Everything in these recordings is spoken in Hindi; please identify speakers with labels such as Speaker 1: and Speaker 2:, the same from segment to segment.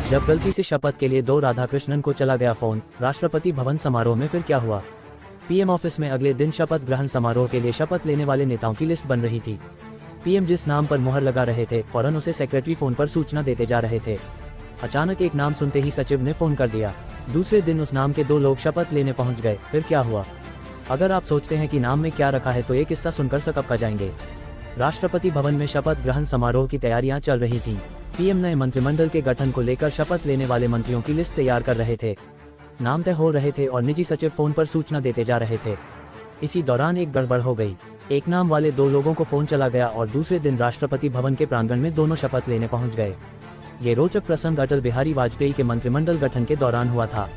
Speaker 1: जब गलती से शपथ के लिए 2 राधाकृष्णन को चला गया फोन, राष्ट्रपति भवन समारोह में फिर क्या हुआ? पीएम ऑफिस में अगले दिन शपथ ग्रहण समारोह के लिए शपथ लेने वाले नेताओं की लिस्ट बन रही थी। पीएम जिस नाम पर मुहर लगा रहे थे, फौरन उसे सेक्रेटरी फोन पर सूचना देते जा रहे थे। अचानक एक नाम सुनते ही सचिव ने फोन कर दिया। दूसरे दिन उस नाम के 2 लोग शपथ लेने पहुंच गए। फिर क्या हुआ? अगर आप सोचते हैं कि नाम में क्या रखा है तो ये किस्सा सुनकर सकपका जाएंगे। राष्ट्रपति भवन में शपथ ग्रहण समारोह की तैयारियां चल रही थीं। पीएम नए मंत्रिमंडल के गठन को लेकर शपथ लेने वाले मंत्रियों की लिस्ट तैयार कर रहे थे। नाम तय हो रहे थे और निजी सचिव फोन पर सूचना देते जा रहे थे। इसी दौरान एक गड़बड़ हो गई। एक नाम वाले 2 लोगों को फोन चला गया और दूसरे दिन राष्ट्रपति भवन के प्रांगण में दोनों शपथ लेने पहुंच गए। ये रोचक प्रसंग अटल बिहारी वाजपेयी के मंत्रिमंडल गठन के दौरान हुआ था।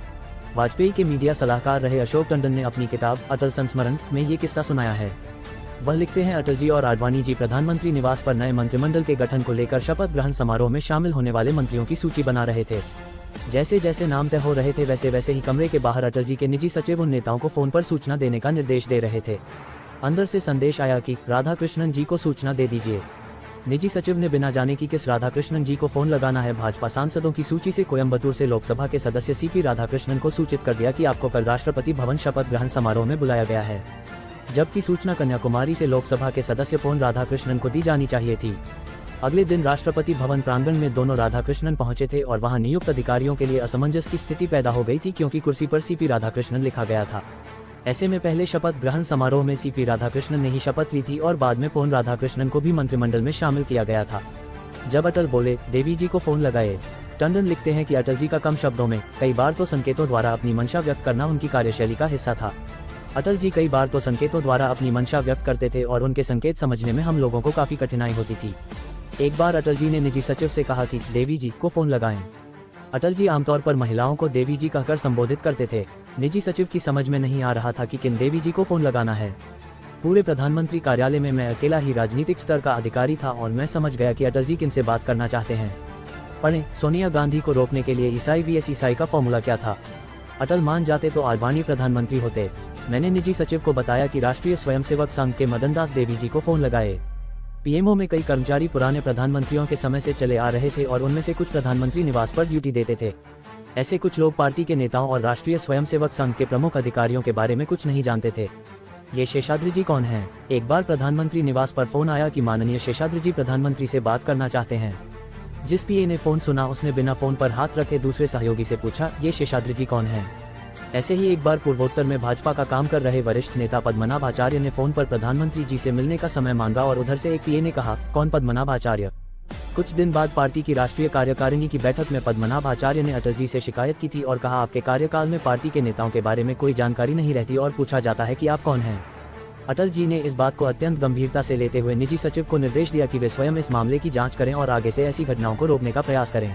Speaker 1: वाजपेयी के मीडिया सलाहकार रहे अशोक टंडन ने अपनी किताब अटल संस्मरण में ये किस्सा सुनाया है। वह लिखते हैं, अटल जी और आडवाणी जी प्रधानमंत्री निवास पर नए मंत्रिमंडल के गठन को लेकर शपथ ग्रहण समारोह में शामिल होने वाले मंत्रियों की सूची बना रहे थे। जैसे जैसे नाम तय हो रहे थे वैसे वैसे ही कमरे के बाहर अटल जी के निजी सचिव उन नेताओं को फोन पर सूचना देने का निर्देश दे रहे थे। अंदर से संदेश आया कि राधाकृष्णन जी को सूचना दे दीजिए। निजी सचिव ने बिना जाने कि किस राधाकृष्णन जी को फोन लगाना है, भाजपा सांसदों की सूची से कोयम्बटूर से लोकसभा के सदस्य सीपी राधाकृष्णन को सूचित कर दिया कि आपको कल राष्ट्रपति भवन शपथ ग्रहण समारोह में बुलाया गया है, जबकि सूचना कन्याकुमारी से लोकसभा के सदस्य पोन राधाकृष्णन को दी जानी चाहिए थी। अगले दिन राष्ट्रपति भवन प्रांगण में दोनों राधाकृष्णन पहुंचे थे और वहां नियुक्त अधिकारियों के लिए असमंजस की स्थिति पैदा हो गई थी, क्योंकि कुर्सी पर सीपी राधाकृष्णन लिखा गया था। ऐसे में पहले शपथ ग्रहण समारोह में सीपी राधाकृष्णन ने ही शपथ ली थी और बाद में पोन राधाकृष्णन को भी मंत्रिमंडल में शामिल किया गया था। जब अटल बोले, देवी जी को फोन लगाए। टंडन लिखते हैं कि अटल जी का कम शब्दों में, कई बार तो संकेतों द्वारा अपनी मंशा व्यक्त करना उनकी कार्यशैली का हिस्सा था। अटल जी कई बार तो संकेतों द्वारा अपनी मंशा व्यक्त करते थे और उनके संकेत समझने में हम लोगों को काफी कठिनाई होती थी। एक बार अटल जी ने निजी सचिव से कहा कि देवी जी को फोन लगाएं। अटल जी आमतौर पर महिलाओं को देवी जी कहकर संबोधित करते थे। निजी सचिव की समझ में नहीं आ रहा था कि किन देवी जी को फोन लगाना है। पूरे प्रधानमंत्री कार्यालय में मैं अकेला ही राजनीतिक स्तर का अधिकारी था और मैं समझ गया कि अटल जी किन से बात करना चाहते हैं। पढ़ें, सोनिया गांधी को रोकने के लिए ईसाई vs ईसाई का फॉर्मूला क्या था? अटल मान जाते तो आडवाणी प्रधानमंत्री होते। मैंने निजी सचिव को बताया कि राष्ट्रीय स्वयंसेवक संघ के मदन दास देवी जी को फोन लगाए। पीएमओ में कई कर्मचारी पुराने प्रधानमंत्रियों के समय से चले आ रहे थे और उनमें से कुछ प्रधानमंत्री निवास पर ड्यूटी देते थे। ऐसे कुछ लोग पार्टी के नेताओं और राष्ट्रीय स्वयंसेवक संघ के प्रमुख अधिकारियों के बारे में कुछ नहीं जानते थे। ये शेषाद्री जी कौन हैं? एक बार प्रधानमंत्री निवास पर फोन आया कि माननीय शेषाद्री जी प्रधानमंत्री से बात करना चाहते हैं। जिस पीए ने फोन सुना उसने बिना फोन पर हाथ रखे दूसरे सहयोगी से पूछा, ये शेषाद्री जी कौन हैं? ऐसे ही एक बार पूर्वोत्तर में भाजपा का काम कर रहे वरिष्ठ नेता पद्मनाभ आचार्य ने फोन पर प्रधानमंत्री जी से मिलने का समय मांगा और उधर से एक पीए ने कहा, कौन पद्मनाभ आचार्य? कुछ दिन बाद पार्टी की राष्ट्रीय कार्यकारिणी की बैठक में पद्मनाभ आचार्य ने अटल जी से शिकायत की थी और कहा, आपके कार्यकाल में पार्टी के नेताओं के बारे में कोई जानकारी नहीं रहती और पूछा जाता है कि आप कौन हैं। अटल जी ने इस बात को अत्यंत गंभीरता से लेते हुए निजी सचिव को निर्देश दिया कि वे स्वयं इस मामले की जांच करें और आगे से ऐसी घटनाओं को रोकने का प्रयास करें।